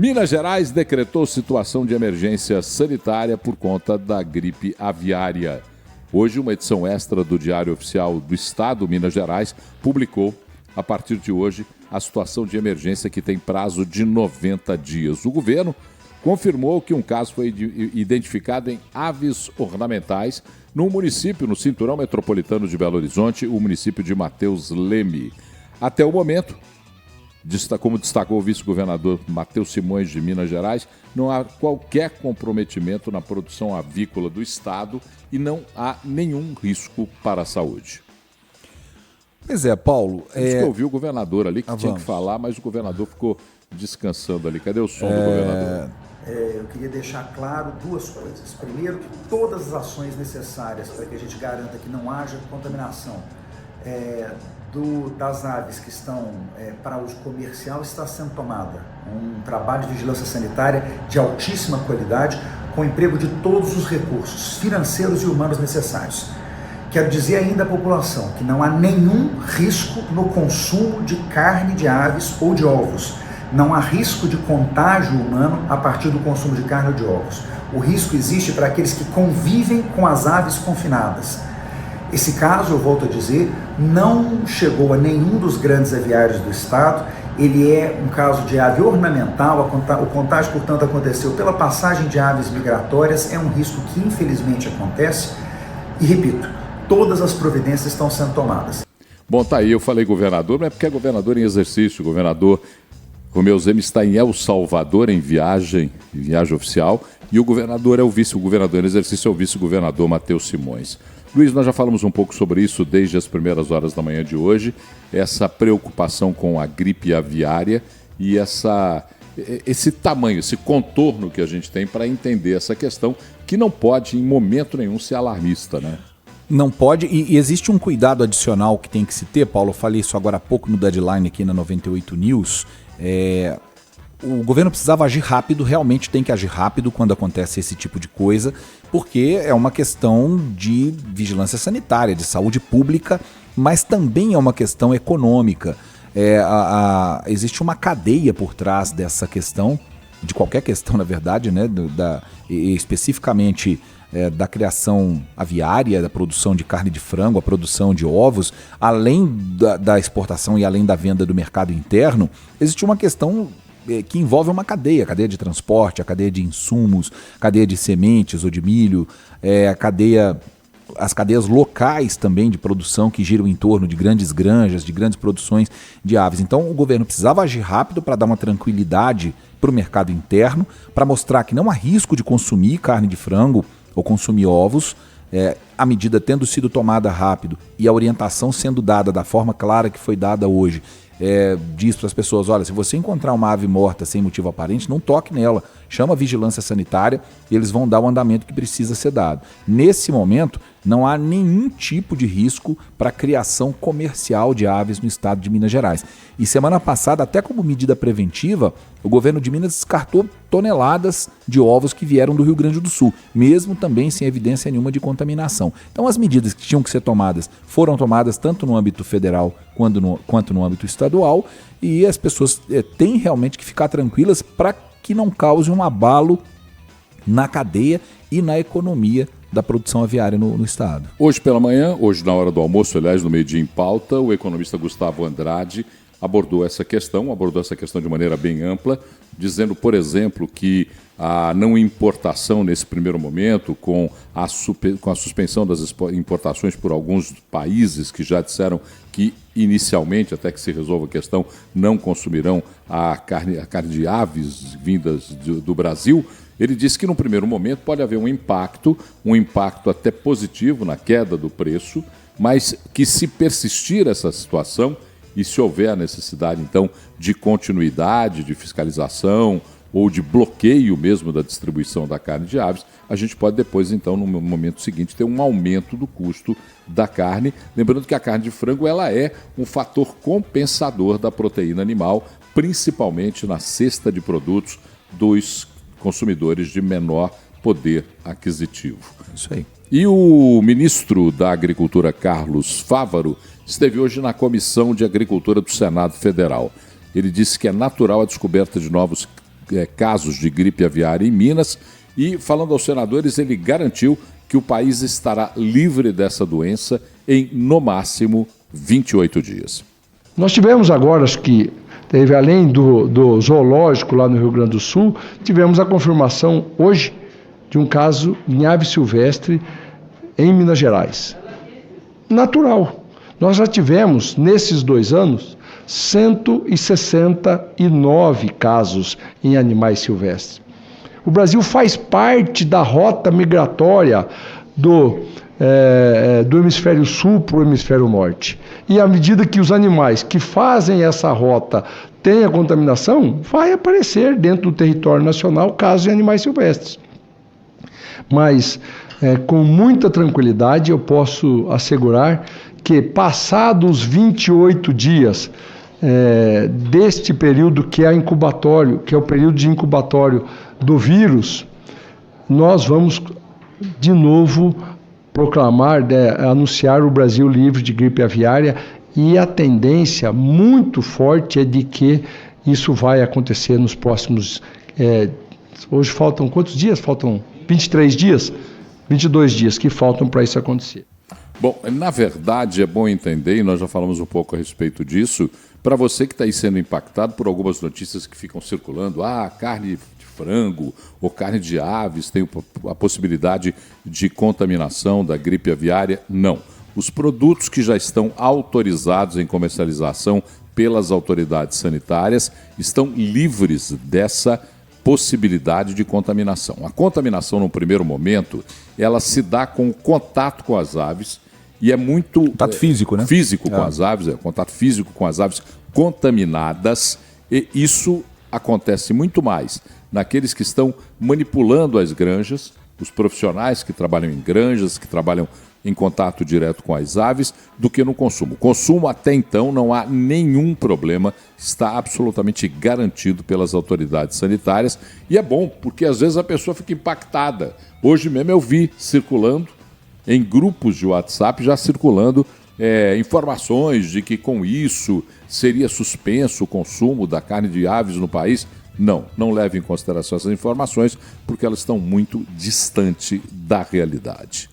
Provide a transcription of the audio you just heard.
Minas Gerais decretou situação de emergência sanitária por conta da gripe aviária. Hoje, uma edição extra do Diário Oficial do Estado, Minas Gerais, publicou, a partir de hoje, a situação de emergência que tem prazo de 90 dias. O governo confirmou que um caso foi identificado em aves ornamentais num município no cinturão metropolitano de Belo Horizonte, o município de Mateus Leme. Até o momento, como destacou o vice-governador Matheus Simões de Minas Gerais, não há qualquer comprometimento na produção avícola do Estado e não há nenhum risco para a saúde. Pois é, Paulo. Acho que eu ouvi o governador ali que tinha que falar, mas o governador ficou descansando ali. Cadê o som do governador? Eu queria deixar claro duas coisas. Primeiro, que todas as ações necessárias para que a gente garanta que não haja contaminação das aves que estão para uso comercial está sendo tomada. Um trabalho de vigilância sanitária de altíssima qualidade, com emprego de todos os recursos financeiros e humanos necessários. Quero dizer ainda à população que não há nenhum risco no consumo de carne de aves ou de ovos. Não há risco de contágio humano a partir do consumo de carne ou de ovos. O risco existe para aqueles que convivem com as aves confinadas. Esse caso, eu volto a dizer, não chegou a nenhum dos grandes aviários do estado. Ele é um caso de ave ornamental. O contágio, portanto, aconteceu pela passagem de aves migratórias. É um risco que, infelizmente, acontece. E, repito, todas as providências estão sendo tomadas. Bom, tá aí, eu falei governador, mas é porque é governador em exercício. O governador Romeu Zema está em El Salvador, em viagem oficial, e o governador é o vice-governador em exercício, é o vice-governador Matheus Simões. Luiz, nós já falamos um pouco sobre isso desde as primeiras horas da manhã de hoje, essa preocupação com a gripe aviária e esse tamanho, esse contorno que a gente tem para entender essa questão, que não pode, em momento nenhum, ser alarmista, né? Não pode, e existe um cuidado adicional que tem que se ter, Paulo, eu falei isso agora há pouco no Deadline aqui na 98 News. O governo precisava agir rápido, realmente tem que agir rápido quando acontece esse tipo de coisa, porque é uma questão de vigilância sanitária, de saúde pública, mas também é uma questão econômica. Existe uma cadeia por trás dessa questão, de qualquer questão, na verdade, né, especificamente da criação aviária, da produção de carne de frango, a produção de ovos, além da exportação e além da venda do mercado interno, existe uma questão que envolve uma cadeia de transporte, a cadeia de insumos, cadeia de sementes ou de milho, as cadeias locais também de produção que giram em torno de grandes granjas, de grandes produções de aves. Então o governo precisava agir rápido para dar uma tranquilidade para o mercado interno, para mostrar que não há risco de consumir carne de frango ou consumir ovos, a medida tendo sido tomada rápido e a orientação sendo dada da forma clara que foi dada hoje, diz para as pessoas, olha, se você encontrar uma ave morta sem motivo aparente, não toque nela, chama a vigilância sanitária e eles vão dar o andamento que precisa ser dado. Nesse momento, não há nenhum tipo de risco para a criação comercial de aves no estado de Minas Gerais. E semana passada, até como medida preventiva, o governo de Minas descartou toneladas de ovos que vieram do Rio Grande do Sul, mesmo também sem evidência nenhuma de contaminação. Então as medidas que tinham que ser tomadas foram tomadas tanto no âmbito federal quanto no âmbito estadual, e as pessoas têm realmente que ficar tranquilas para que não cause um abalo na cadeia e na economia da produção aviária no estado. Hoje pela manhã, hoje na hora do almoço, aliás, no meio-dia em pauta, o economista Gustavo Andrade abordou essa questão de maneira bem ampla, dizendo, por exemplo, que a não importação nesse primeiro momento, com a suspensão das importações por alguns países que já disseram que inicialmente, até que se resolva a questão, não consumirão a carne de aves vindas do Brasil. Ele disse que, no primeiro momento, pode haver um impacto até positivo na queda do preço, mas que, se persistir essa situação e se houver a necessidade, então, de continuidade, de fiscalização ou de bloqueio mesmo da distribuição da carne de aves, a gente pode depois, então, no momento seguinte, ter um aumento do custo da carne. Lembrando que a carne de frango ela é um fator compensador da proteína animal, principalmente na cesta de produtos dos consumidores de menor poder aquisitivo. Isso aí. E o ministro da Agricultura, Carlos Fávaro, esteve hoje na Comissão de Agricultura do Senado Federal. Ele disse que é natural a descoberta de novos casos de gripe aviária em Minas. E, falando aos senadores, ele garantiu que o país estará livre dessa doença em, no máximo, 28 dias. Nós tivemos agora, acho que teve além do zoológico lá no Rio Grande do Sul, tivemos a confirmação hoje de um caso em ave silvestre em Minas Gerais. Natural. Nós já tivemos, nesses 2 anos, 169 casos em animais silvestres. O Brasil faz parte da rota migratória do hemisfério sul para o hemisfério norte. E à medida que os animais que fazem essa rota têm a contaminação, vai aparecer dentro do território nacional casos de animais silvestres. Mas, com muita tranquilidade, eu posso assegurar que, passados 28 dias deste período que é incubatório, que é o período de incubatório do vírus, nós vamos de novo proclamar, anunciar o Brasil livre de gripe aviária, e a tendência muito forte é de que isso vai acontecer nos próximos... hoje faltam quantos dias? Faltam 23 dias? 22 dias que faltam para isso acontecer. Bom, na verdade é bom entender, e nós já falamos um pouco a respeito disso, para você que está aí sendo impactado por algumas notícias que ficam circulando, carne de frango ou carne de aves tem a possibilidade de contaminação da gripe aviária. Não. Os produtos que já estão autorizados em comercialização pelas autoridades sanitárias estão livres dessa possibilidade de contaminação. A contaminação, no primeiro momento, ela se dá com o contato com as aves, e é muito... Contato físico, né? Físico com as aves, contato físico com as aves contaminadas, e isso acontece muito mais naqueles que estão manipulando as granjas, os profissionais que trabalham em granjas, que trabalham em contato direto com as aves, do que no consumo. O consumo, até então, não há nenhum problema, está absolutamente garantido pelas autoridades sanitárias, e é bom, porque às vezes a pessoa fica impactada. Hoje mesmo eu vi circulando, em grupos de WhatsApp, já circulando informações de que com isso seria suspenso o consumo da carne de aves no país. Não leve em consideração essas informações, porque elas estão muito distante da realidade.